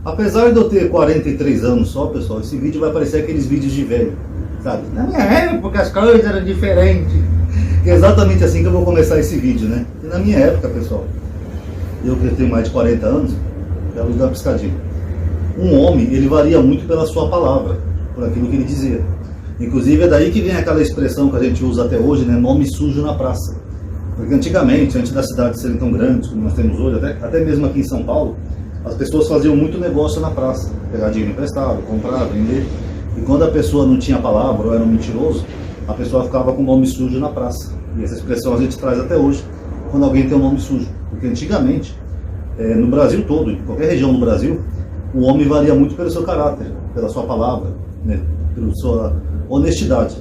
Apesar de eu ter 43 anos só, pessoal, esse vídeo vai parecer aqueles vídeos de velho, sabe? Na minha época as coisas eram diferentes. É exatamente assim que eu vou começar esse vídeo, né? E na minha época, pessoal, eu que tenho mais de 40 anos, quero dar uma piscadinha. Um homem, ele varia muito pela sua palavra, por aquilo que ele dizia. Inclusive é daí que vem aquela expressão que a gente usa até hoje, né? Nome sujo na praça. Porque antigamente, antes das cidades serem tão grandes como nós temos hoje, até mesmo aqui em São Paulo, as pessoas faziam muito negócio na praça, pegar dinheiro emprestado, comprar, vender. E quando a pessoa não tinha palavra ou era um mentiroso, a pessoa ficava com o nome sujo na praça. E essa expressão a gente traz até hoje, quando alguém tem um nome sujo. Porque antigamente, no Brasil todo, em qualquer região do Brasil, o homem varia muito pelo seu caráter, pela sua palavra, né, pela sua honestidade.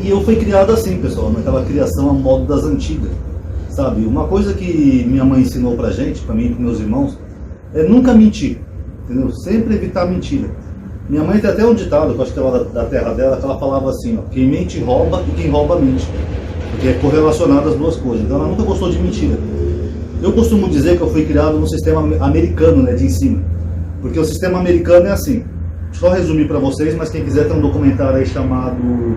E eu fui criado assim, pessoal, naquela criação a modo das antigas, sabe? Uma coisa que minha mãe ensinou pra gente, pra mim e pros meus irmãos, é nunca mentir, entendeu? Sempre evitar mentira. Minha mãe tem até um ditado, que eu acho que é lá da terra dela, que ela falava assim, ó, quem mente rouba e quem rouba mente. Porque é correlacionado as duas coisas. Então ela nunca gostou de mentira. Eu costumo dizer que eu fui criado no sistema americano, né, de ensino. Porque o sistema americano é assim. Deixa eu só resumir para vocês, mas quem quiser tem um documentário aí chamado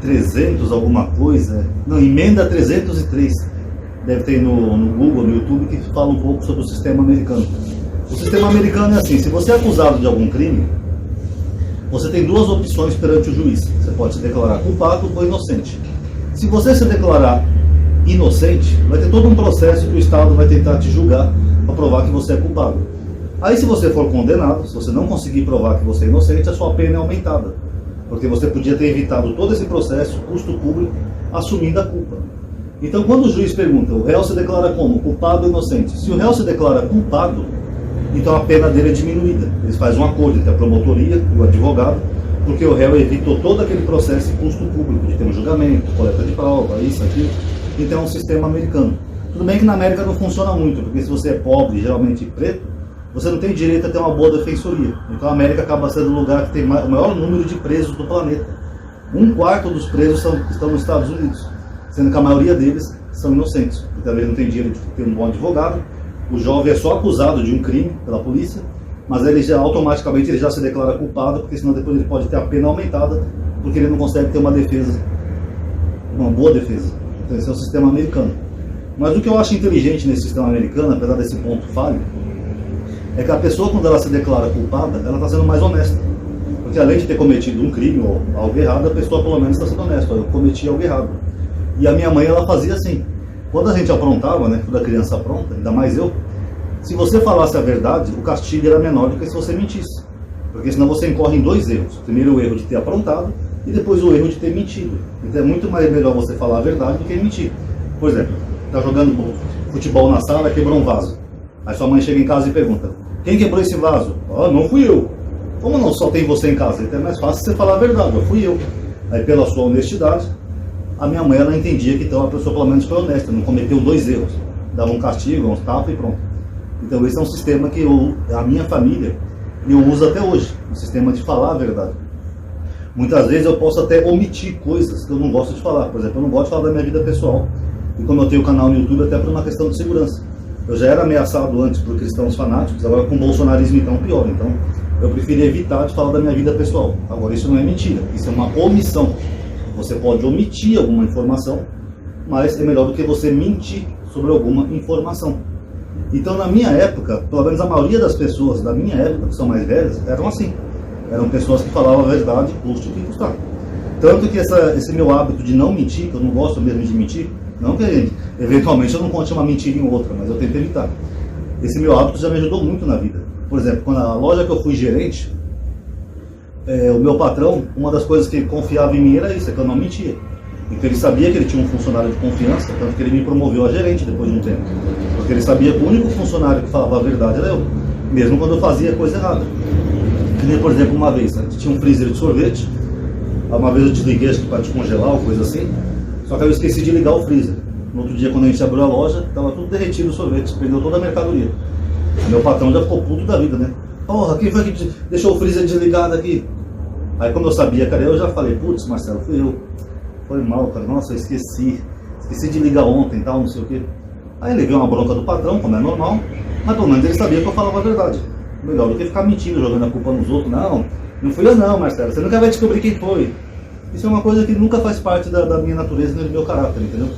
300 alguma coisa. Não, Emenda 303. Deve ter no Google, no YouTube, que fala um pouco sobre o sistema americano. O sistema americano é assim, se você é acusado de algum crime, você tem duas opções perante o juiz. Você pode se declarar culpado ou inocente. Se você se declarar inocente, vai ter todo um processo que o Estado vai tentar te julgar para provar que você é culpado. Aí se você for condenado, se você não conseguir provar que você é inocente, a sua pena é aumentada. Porque você podia ter evitado todo esse processo, custo público, assumindo a culpa. Então quando o juiz pergunta, o réu se declara como? Culpado ou inocente? Se o réu se declara culpado, então a pena dele é diminuída. Eles fazem um acordo entre a promotoria e o advogado, porque o réu evitou todo aquele processo e custo público, de ter um julgamento, coleta de prova, isso, aquilo. Então é um sistema americano. Tudo bem que na América não funciona muito, porque se você é pobre, geralmente preto, você não tem direito a ter uma boa defensoria. Então a América acaba sendo o lugar que tem o maior número de presos do planeta. 1/4 dos presos estão nos Estados Unidos, sendo que a maioria deles são inocentes. Então eles não têm dinheiro de ter um bom advogado. O jovem é só acusado de um crime pela polícia, mas ele já automaticamente ele já se declara culpado, porque senão depois ele pode ter a pena aumentada, porque ele não consegue ter uma defesa, uma boa defesa. Então esse é o sistema americano. Mas o que eu acho inteligente nesse sistema americano, apesar desse ponto falho, é que a pessoa, quando ela se declara culpada, ela está sendo mais honesta. Porque além de ter cometido um crime ou algo errado, a pessoa pelo menos está sendo honesta. Eu cometi algo errado. E a minha mãe, ela fazia assim. Quando a gente aprontava, né, toda criança apronta, ainda mais eu, se você falasse a verdade, o castigo era menor do que se você mentisse. Porque senão você incorre em 2 erros. Primeiro o erro de ter aprontado e depois o erro de ter mentido. Então é muito mais melhor você falar a verdade do que mentir. Por exemplo, está jogando futebol na sala, quebrou um vaso. Aí sua mãe chega em casa e pergunta, quem quebrou esse vaso? Ah, não fui eu. Como não só tem você em casa? Então é mais fácil você falar a verdade, eu fui eu. Aí pela sua honestidade, a minha mãe ela entendia que então a pessoa pelo menos foi honesta, não cometeu 2 erros. Dava um castigo, uns tapas e pronto. Então esse é um sistema que a minha família, eu uso até hoje, um sistema de falar a verdade. Muitas vezes eu posso até omitir coisas que eu não gosto de falar. Por exemplo, eu não gosto de falar da minha vida pessoal. E como eu tenho canal no YouTube, até por uma questão de segurança. Eu já era ameaçado antes por cristãos fanáticos, agora com o bolsonarismo então pior. Então eu preferi evitar de falar da minha vida pessoal. Agora isso não é mentira, isso é uma omissão. Você pode omitir alguma informação, mas é melhor do que você mentir sobre alguma informação. Então na minha época, pelo menos a maioria das pessoas da minha época, que são mais velhas, eram assim. Eram pessoas que falavam a verdade, custe o que custar. Tanto que esse meu hábito de não mentir, que eu não gosto mesmo de mentir, não que eventualmente eu não conte uma mentira em outra, mas eu tento evitar. Esse meu hábito já me ajudou muito na vida. Por exemplo, quando a loja que eu fui gerente, o meu patrão, uma das coisas que ele confiava em mim era isso, é que eu não mentia. Então ele sabia que ele tinha um funcionário de confiança, tanto que ele me promoveu a gerente depois de um tempo. Porque ele sabia que o único funcionário que falava a verdade era eu, mesmo quando eu fazia coisa errada. Que nem, por exemplo, uma vez, a gente tinha um freezer de sorvete, uma vez eu desliguei acho que para descongelar ou coisa assim, só que eu esqueci de ligar o freezer. No outro dia, quando a gente abriu a loja, estava tudo derretido o sorvete, perdeu toda a mercadoria. Meu patrão já ficou puto da vida, né? Porra, quem foi que deixou o freezer desligado aqui? Aí como eu sabia, cara, eu já falei, putz, Marcelo, fui eu. Foi mal, cara, nossa, eu esqueci de ligar ontem e tal, não sei o quê. Aí levei uma bronca do patrão, como é normal, Mas pelo menos ele sabia que eu falava a verdade. Melhor do que ficar mentindo, jogando a culpa nos outros. Não fui eu não, Marcelo. Você nunca vai descobrir quem foi. Isso é uma coisa que nunca faz parte da minha natureza nem do meu caráter, entendeu?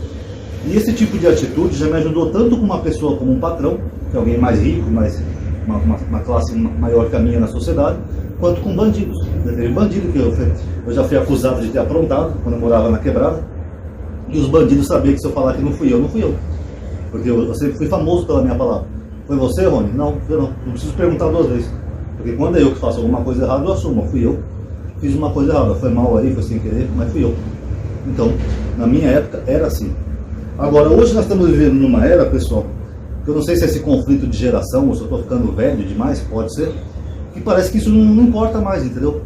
E esse tipo de atitude já me ajudou tanto com uma pessoa como um patrão, que é alguém mais rico, uma classe maior que a minha na sociedade, quanto com bandidos. Teve bandido que eu já fui acusado de ter aprontado quando eu morava na quebrada. E os bandidos sabiam que se eu falar que não fui eu. Porque eu sempre fui famoso pela minha palavra. Foi você, Rony? Não, eu não preciso perguntar 2 vezes. Porque quando é eu que faço alguma coisa errada, eu assumo. Fui eu. Fiz uma coisa errada. Foi mal aí, foi sem querer, mas fui eu. Então, na minha época, era assim. Agora, hoje nós estamos vivendo numa era, pessoal, que eu não sei se é esse conflito de geração, ou se eu estou ficando velho demais, pode ser, que parece que isso não importa mais, entendeu?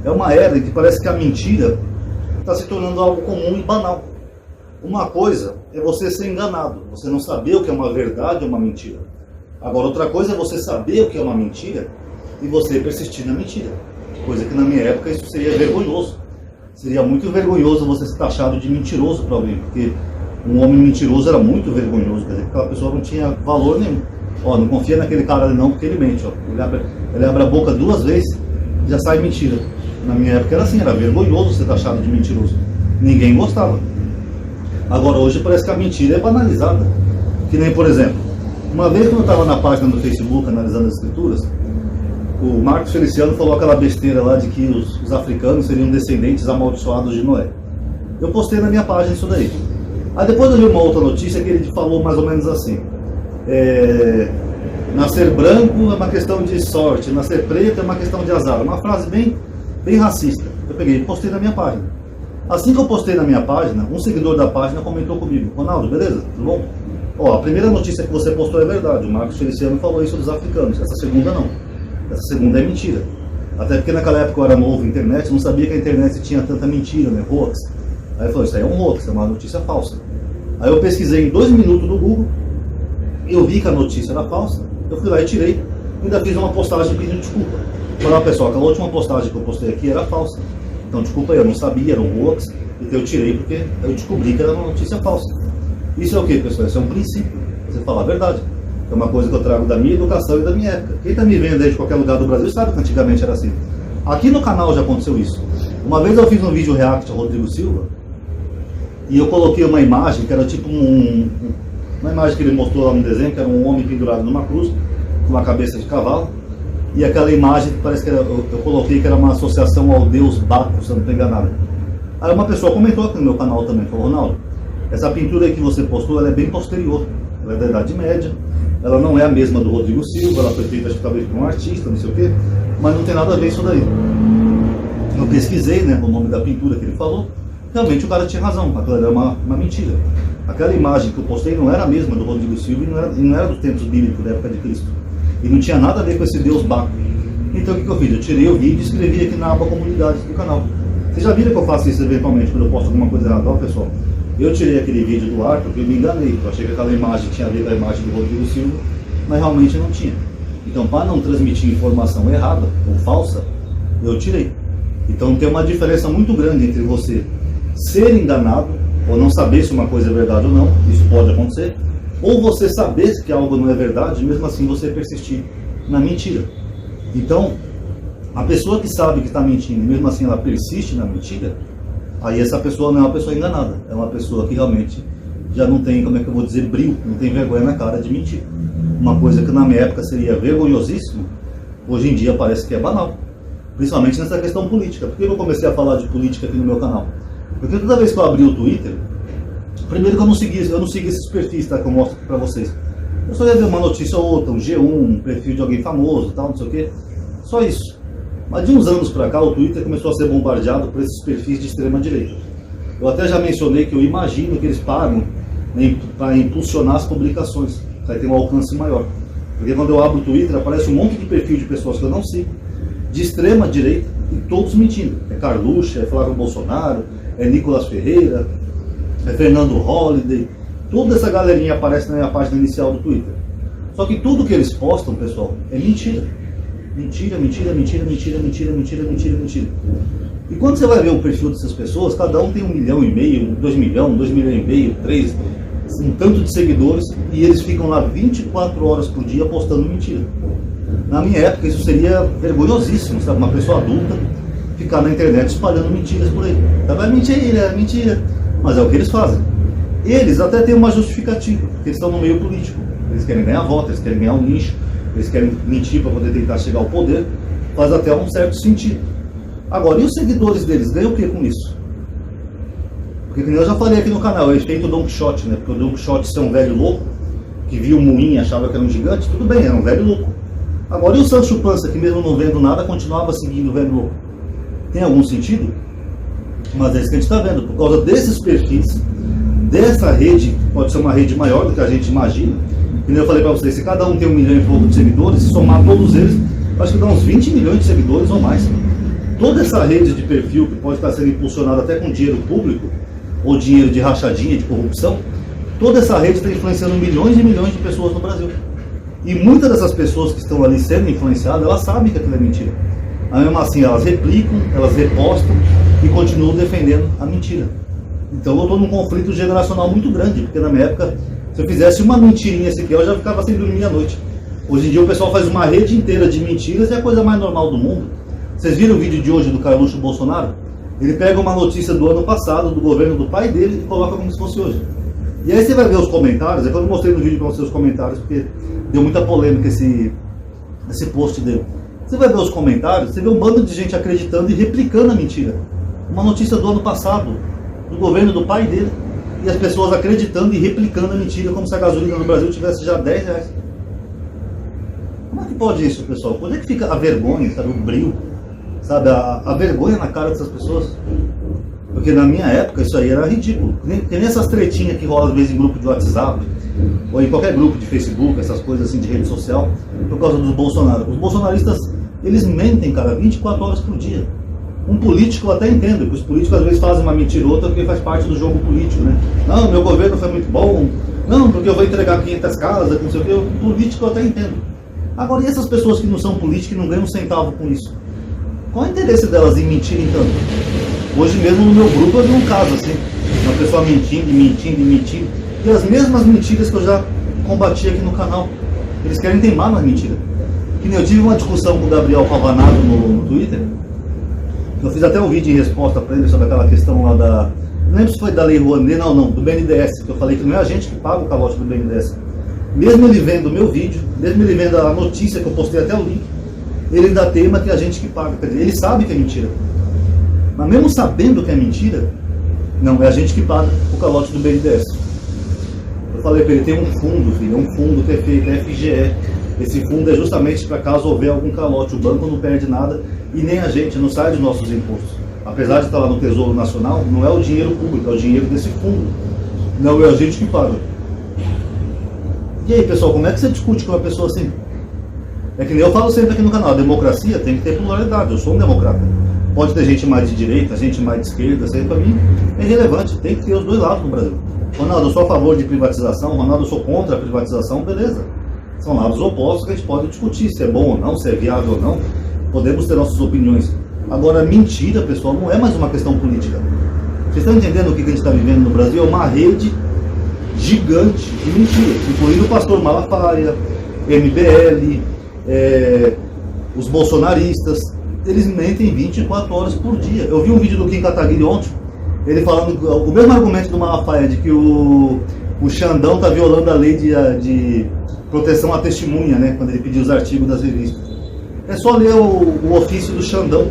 É uma era em que parece que a mentira está se tornando algo comum e banal. Uma coisa é você ser enganado, você não saber o que é uma verdade ou uma mentira. Agora, outra coisa é você saber o que é uma mentira e você persistir na mentira. Coisa que na minha época isso seria vergonhoso. Seria muito vergonhoso você ser taxado de mentiroso para alguém, porque um homem mentiroso era muito vergonhoso, quer dizer, aquela pessoa não tinha valor nenhum. Ó, não confia naquele cara ali não, porque ele mente, ó. Ele abre a boca 2 vezes e já sai mentira. Na minha época era assim, era vergonhoso ser taxado de mentiroso. Ninguém gostava. Agora hoje parece que a mentira é banalizada. Que nem, por exemplo, uma vez quando eu estava na página do Facebook analisando as escrituras, o Marcos Feliciano falou aquela besteira lá de que os africanos seriam descendentes amaldiçoados de Noé. Eu postei na minha página isso daí. Aí depois eu vi uma outra notícia que ele falou mais ou menos assim: nascer branco é uma questão de sorte, nascer preto é uma questão de azar. Uma frase bem racista. Eu peguei e postei na minha página. Assim que eu postei na minha página, um seguidor da página comentou comigo: Ronaldo, beleza? Tudo bom? Ó, a primeira notícia que você postou é verdade, o Marcos Feliciano falou isso dos africanos. Essa segunda não. Essa segunda é mentira. Até porque naquela época eu era novo na internet, não sabia que a internet tinha tanta mentira, né? Hoax. Aí ele falou: isso aí é um hoax, é uma notícia falsa. Aí eu pesquisei em 2 minutos no Google, eu vi que a notícia era falsa, eu fui lá e tirei, ainda fiz uma postagem pedindo desculpa. Falei: pessoal, aquela última postagem que eu postei aqui era falsa. Então desculpa aí, eu não sabia, era um hoax, então eu tirei porque eu descobri que era uma notícia falsa. Isso é o que, pessoal? Isso é um princípio, você falar a verdade. É uma coisa que eu trago da minha educação e da minha época. Quem está me vendo aí de qualquer lugar do Brasil sabe que antigamente era assim. Aqui no canal já aconteceu isso. Uma vez eu fiz um vídeo react ao Rodrigo Silva e eu coloquei uma imagem que era tipo uma imagem que ele mostrou lá no desenho, que era um homem pendurado numa cruz com uma cabeça de cavalo, e aquela imagem que parece que eu coloquei que era uma associação ao deus Baco, se eu não estou enganado. Aí uma pessoa comentou aqui no meu canal também, falou: Ronaldo, essa pintura aí que você postou, ela é bem posterior, ela é da Idade Média, ela não é a mesma do Rodrigo Silva, ela foi feita, acho que talvez por um artista, não sei o quê, mas não tem nada a ver isso daí. Eu pesquisei, né, o nome da pintura que ele falou, realmente o cara tinha razão, aquela era uma mentira. Aquela imagem que eu postei não era a mesma do Rodrigo Silva e não era dos tempos bíblicos da época de Cristo. E não tinha nada a ver com esse deus Baco. Então o que eu fiz? Eu tirei o vídeo e escrevi aqui na aba comunidade do canal. Vocês já viram que eu faço isso eventualmente quando eu posto alguma coisa errada? Ó, pessoal, eu tirei aquele vídeo do ar porque eu me enganei. Eu achei que aquela imagem tinha a ver com a imagem do Rodrigo Silva, mas realmente não tinha. Então, para não transmitir informação errada ou falsa, eu tirei. Então tem uma diferença muito grande entre você ser enganado ou não saber se uma coisa é verdade ou não, isso pode acontecer, ou você saber que algo não é verdade e mesmo assim você persistir na mentira. Então, a pessoa que sabe que está mentindo e mesmo assim ela persiste na mentira, aí essa pessoa não é uma pessoa enganada, é uma pessoa que realmente já não tem, como é que eu vou dizer, brio, não tem vergonha na cara de mentir. Uma coisa que na minha época seria vergonhosíssimo, hoje em dia parece que é banal. Principalmente nessa questão política. Por que eu comecei a falar de política aqui no meu canal? Porque toda vez que eu abri o Twitter, primeiro que eu não segui esses perfis, tá, que eu mostro aqui pra vocês. Eu só ia ver uma notícia ou outra, um G1, um perfil de alguém famoso, tal, não sei o quê. Só isso. Mas de uns anos pra cá, o Twitter começou a ser bombardeado por esses perfis de extrema direita. Eu até já mencionei que eu imagino que eles pagam, né, para impulsionar as publicações, para ter um alcance maior. Porque quando eu abro o Twitter, aparece um monte de perfil de pessoas que eu não sigo, de extrema direita, e todos mentindo. É Carluxo, é Flávio Bolsonaro, é Nicolas Ferreira, é Fernando Holliday. Toda essa galerinha aparece na minha página inicial do Twitter. Só que tudo que eles postam, pessoal, é mentira. Mentira, mentira, mentira, mentira, mentira, mentira, mentira, mentira. E quando você vai ver o perfil dessas pessoas, cada um tem 1,5 milhão, 2 milhões, 2,5 milhões, 3, um tanto de seguidores, e eles ficam lá 24 horas por dia postando mentira. Na minha época isso seria vergonhosíssimo, sabe? Uma pessoa adulta ficar na internet espalhando mentiras por aí. É mentira, mas é o que eles fazem. Eles até têm uma justificativa, porque eles estão no meio político. Eles querem ganhar voto, eles querem ganhar um nicho, eles querem mentir para poder tentar chegar ao poder, faz até um certo sentido. Agora, e os seguidores deles ganham o que com isso? Porque, como eu já falei aqui no canal, é efeito Don Quixote, né? Porque o Don Quixote ser um velho louco, que via um moinho e achava que era um gigante, tudo bem, era um velho louco. Agora, e o Sancho Panza, que mesmo não vendo nada, continuava seguindo o velho louco? Tem algum sentido? Mas é isso que a gente está vendo, por causa desses perfis, dessa rede, pode ser uma rede maior do que a gente imagina. Como eu falei para vocês, se cada um tem 1 milhão e pouco de seguidores, se somar todos eles, acho que dá uns 20 milhões de seguidores ou mais. Toda essa rede de perfil, que pode estar sendo impulsionada até com dinheiro público, ou dinheiro de rachadinha, de corrupção, toda essa rede está influenciando milhões e milhões de pessoas no Brasil. E muitas dessas pessoas que estão ali sendo influenciadas, elas sabem que aquilo é mentira. Mas mesmo assim, elas replicam, elas repostam e continuam defendendo a mentira. Então eu estou num conflito geracional muito grande, porque na minha época, se eu fizesse uma mentirinha sequer, eu já ficava sem dormir à noite. Hoje em dia o pessoal faz uma rede inteira de mentiras e é a coisa mais normal do mundo. Vocês viram o vídeo de hoje do Carluxo Bolsonaro? Ele pega uma notícia do ano passado, do governo do pai dele, e coloca como se fosse hoje. E aí você vai ver os comentários, eu mostrei no vídeo para vocês os comentários, porque deu muita polêmica esse post dele. Você vai ver os comentários, você vê um bando de gente acreditando e replicando a mentira. Uma notícia do ano passado, do governo do pai dele, e as pessoas acreditando e replicando a mentira, como se a gasolina no Brasil tivesse já R$10. Como é que pode isso, pessoal? Onde é que fica a vergonha, sabe, o brilho, sabe, a vergonha na cara dessas pessoas? Porque na minha época isso aí era ridículo. Tem essas tretinhas que rolam às vezes em grupo de WhatsApp, ou em qualquer grupo de Facebook, essas coisas assim de rede social, por causa dos Bolsonaro. Os bolsonaristas, eles mentem, cara, 24 horas por dia. Um político eu até entendo, que os políticos às vezes fazem uma mentira ou outra porque faz parte do jogo político, né? Não, meu governo foi muito bom, não, porque eu vou entregar 500 casas, não sei o que, o político eu até entendo. Agora, e essas pessoas que não são políticas e não ganham um centavo com isso? Qual é o interesse delas em mentirem tanto? Hoje mesmo no meu grupo eu vi um caso assim, uma pessoa mentindo, e as mesmas mentiras que eu já combati aqui no canal. Eles querem teimar nas mentiras. Que nem eu tive uma discussão com o Gabriel Pavanato no Twitter. Eu fiz até um vídeo em resposta para ele sobre aquela questão lá da... Não lembro se foi da Lei Rouanet, não, do BNDES, que eu falei que não é a gente que paga o calote do BNDES. Mesmo ele vendo o meu vídeo, mesmo ele vendo a notícia que eu postei até o link, ele ainda teima que é a gente que paga. Quer dizer, ele sabe que é mentira. Mas mesmo sabendo que é mentira, não, é a gente que paga o calote do BNDES. Eu falei para ele, tem um fundo, filho, é um fundo que é feito, é FGE. Esse fundo é justamente para caso houver algum calote, o banco não perde nada e nem a gente, não sai dos nossos impostos. Apesar de estar lá no Tesouro Nacional, não é o dinheiro público, é o dinheiro desse fundo. Não é a gente que paga. E aí, pessoal, como é que você discute com uma pessoa assim? É que nem eu falo sempre aqui no canal, a democracia tem que ter pluralidade, eu sou um democrata. Pode ter gente mais de direita, gente mais de esquerda, isso aí pra mim é irrelevante, tem que ter os dois lados no Brasil. Ronaldo, eu sou a favor de privatização, Ronaldo, eu sou contra a privatização, beleza. São lados opostos que a gente pode discutir se é bom ou não, se é viável ou não, podemos ter nossas opiniões. Agora, mentira, pessoal, não é mais uma questão política. Vocês estão entendendo o que a gente está vivendo no Brasil? É uma rede gigante de mentiras, incluindo o pastor Malafaia, MBL, os bolsonaristas. Eles mentem 24 horas por dia. Eu vi um vídeo do Kim Kataguiri ontem, ele falando o mesmo argumento do Malafaia, de que o Xandão está violando a lei de proteção à testemunha, né, quando ele pediu os artigos das revistas. É só ler o ofício do Xandão.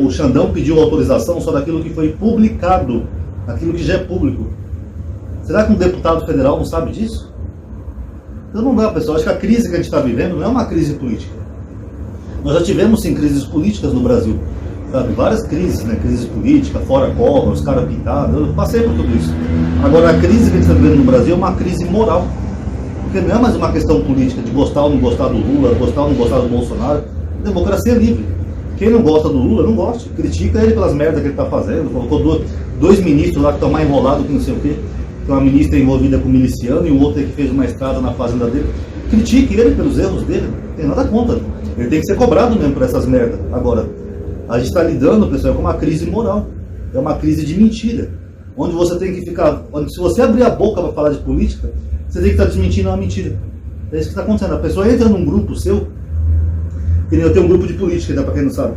O Xandão pediu autorização só daquilo que foi publicado, aquilo que já é público. Será que um deputado federal não sabe disso? Então não dá, pessoal. Acho que a crise que a gente está vivendo não é uma crise política. Nós já tivemos sim crises políticas no Brasil, sabe? Várias crises, né? Crise política, fora Collor, os caras pintados, eu passei por tudo isso. Agora a crise que a gente está vivendo no Brasil é uma crise moral. Porque não é mais uma questão política de gostar ou não gostar do Lula, gostar ou não gostar do Bolsonaro. Democracia é livre. Quem não gosta do Lula, não gosta. Critica ele pelas merdas que ele está fazendo. Colocou dois ministros lá que estão mais enrolados que não sei o quê. Tem uma ministra envolvida com miliciano e o outro que fez uma estrada na fazenda dele. Critique ele pelos erros dele. Não tem nada contra. Ele tem que ser cobrado mesmo por essas merdas. Agora, a gente está lidando, pessoal, com uma crise moral. É uma crise de mentira. onde você tem que ficar, onde se você abrir a boca para falar de política, você tem que estar desmentindo uma mentira. É isso que está acontecendo. A pessoa entra num grupo seu, que nem eu tenho um grupo de política, para quem não sabe.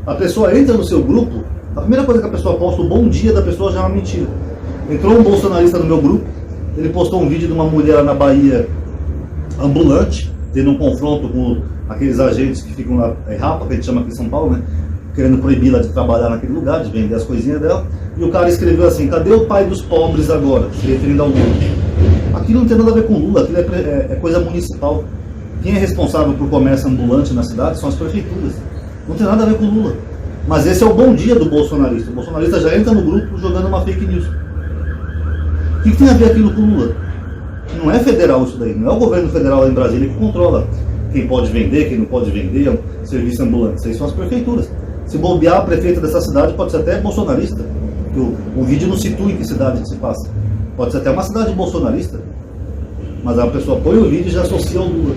A pessoa entra no seu grupo, a primeira coisa que a pessoa posta, o bom dia da pessoa já é uma mentira. Entrou um bolsonarista no meu grupo, ele postou um vídeo de uma mulher na Bahia ambulante, tendo um confronto com aqueles agentes que ficam lá, rapa, que a gente chama aqui em São Paulo, né? Querendo proibir ela de trabalhar naquele lugar, de vender as coisinhas dela. E o cara escreveu assim: cadê o pai dos pobres agora? Se referindo ao Lula. Aquilo não tem nada a ver com Lula, aquilo é coisa municipal. Quem é responsável por comércio ambulante na cidade são as prefeituras. Não tem nada a ver com Lula. Mas esse é o bom dia do bolsonarista. O bolsonarista já entra no grupo jogando uma fake news. O que tem a ver aquilo com Lula? Não é federal isso daí, não é o governo federal lá em Brasília que controla quem pode vender, quem não pode vender, é um serviço ambulante. Isso aí são as prefeituras. Se bobear, a prefeita dessa cidade pode ser até bolsonarista. O vídeo não situa em que cidade que se passa. Pode ser até uma cidade bolsonarista. Mas a pessoa põe o vídeo e já associa ao Lula.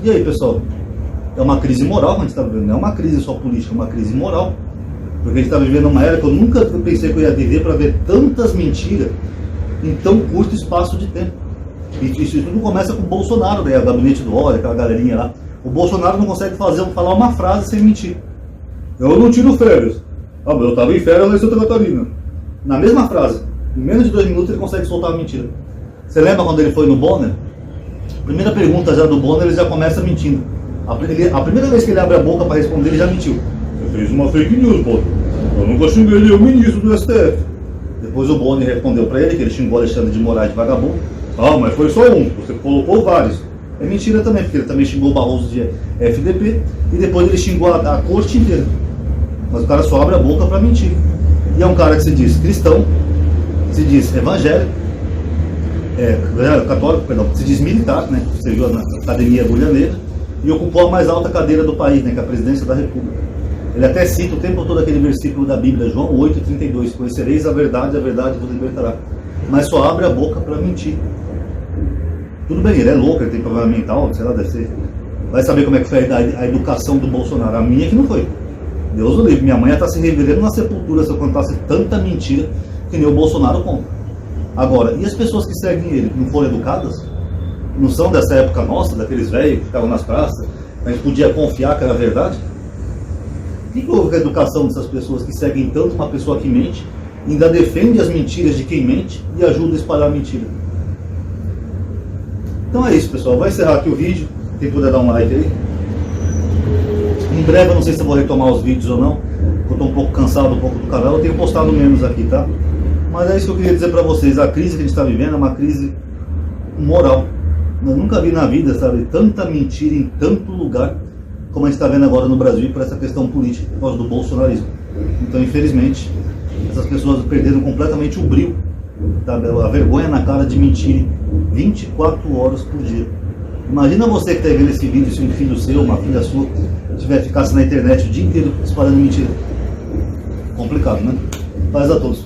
E aí, pessoal? É uma crise moral que a gente está vivendo. Não é uma crise só política, é uma crise moral. Porque a gente está vivendo uma era que eu nunca pensei que eu ia viver para ver tantas mentiras em tão curto espaço de tempo. E isso tudo começa com o Bolsonaro, né? O gabinete do ódio, aquela galerinha lá. O Bolsonaro não consegue falar uma frase sem mentir. Eu não tiro férias. Ah, mas eu estava em férias lá em Santa Catarina. Na mesma frase, em menos de 2 minutos ele consegue soltar uma mentira. Você lembra quando ele foi no Bonner? A primeira pergunta já do Bonner, ele já começa mentindo. A primeira vez que ele abre a boca para responder, ele já mentiu. Você fez uma fake news, Bonner. Eu nunca xinguei ele, é o ministro do STF. Depois o Bonner respondeu para ele que ele xingou Alexandre de Moraes de vagabundo. Ah, mas foi só um, você colocou vários. É mentira também, porque ele também xingou o Barroso de FDP e depois ele xingou a corte inteira. Mas o cara só abre a boca para mentir. E é um cara que se diz cristão, se diz evangélico, católico, perdão, se diz militar, né? Você viu na Academia Agulha Negra, e ocupou a mais alta cadeira do país, né? Que é a presidência da República. Ele até cita o tempo todo aquele versículo da Bíblia, João 8,32, conhecereis a verdade vos libertará. Mas só abre a boca para mentir. Tudo bem, ele é louco, ele tem problema mental, sei lá, deve ser. Vai saber como é que foi a educação do Bolsonaro. A minha que não foi. Deus o livre, minha mãe ia estar se revelando na sepultura se eu contasse tanta mentira que nem o Bolsonaro conta. Agora, e as pessoas que seguem ele, que não foram educadas? Não são dessa época nossa, daqueles velhos que ficavam nas praças, a gente podia confiar que era verdade? O que houve com a educação dessas pessoas que seguem tanto uma pessoa que mente, ainda defende as mentiras de quem mente e ajuda a espalhar a mentira? Então é isso, pessoal. Vou encerrar aqui o vídeo. Quem puder dar um like aí. Em breve, eu não sei se eu vou retomar os vídeos ou não. Eu estou um pouco cansado do canal. Eu tenho postado menos aqui, tá? Mas é isso que eu queria dizer para vocês. A crise que a gente está vivendo é uma crise moral. Eu nunca vi na vida, sabe, tanta mentira em tanto lugar como a gente está vendo agora no Brasil por essa questão política, por causa do bolsonarismo. Então, infelizmente, essas pessoas perderam completamente o brilho, tá? A vergonha na cara de mentir 24 horas por dia. Imagina você que está vendo esse vídeo, se um filho seu, uma filha sua, ficasse na internet o dia inteiro espalhando mentira. Complicado, né? Paz a todos.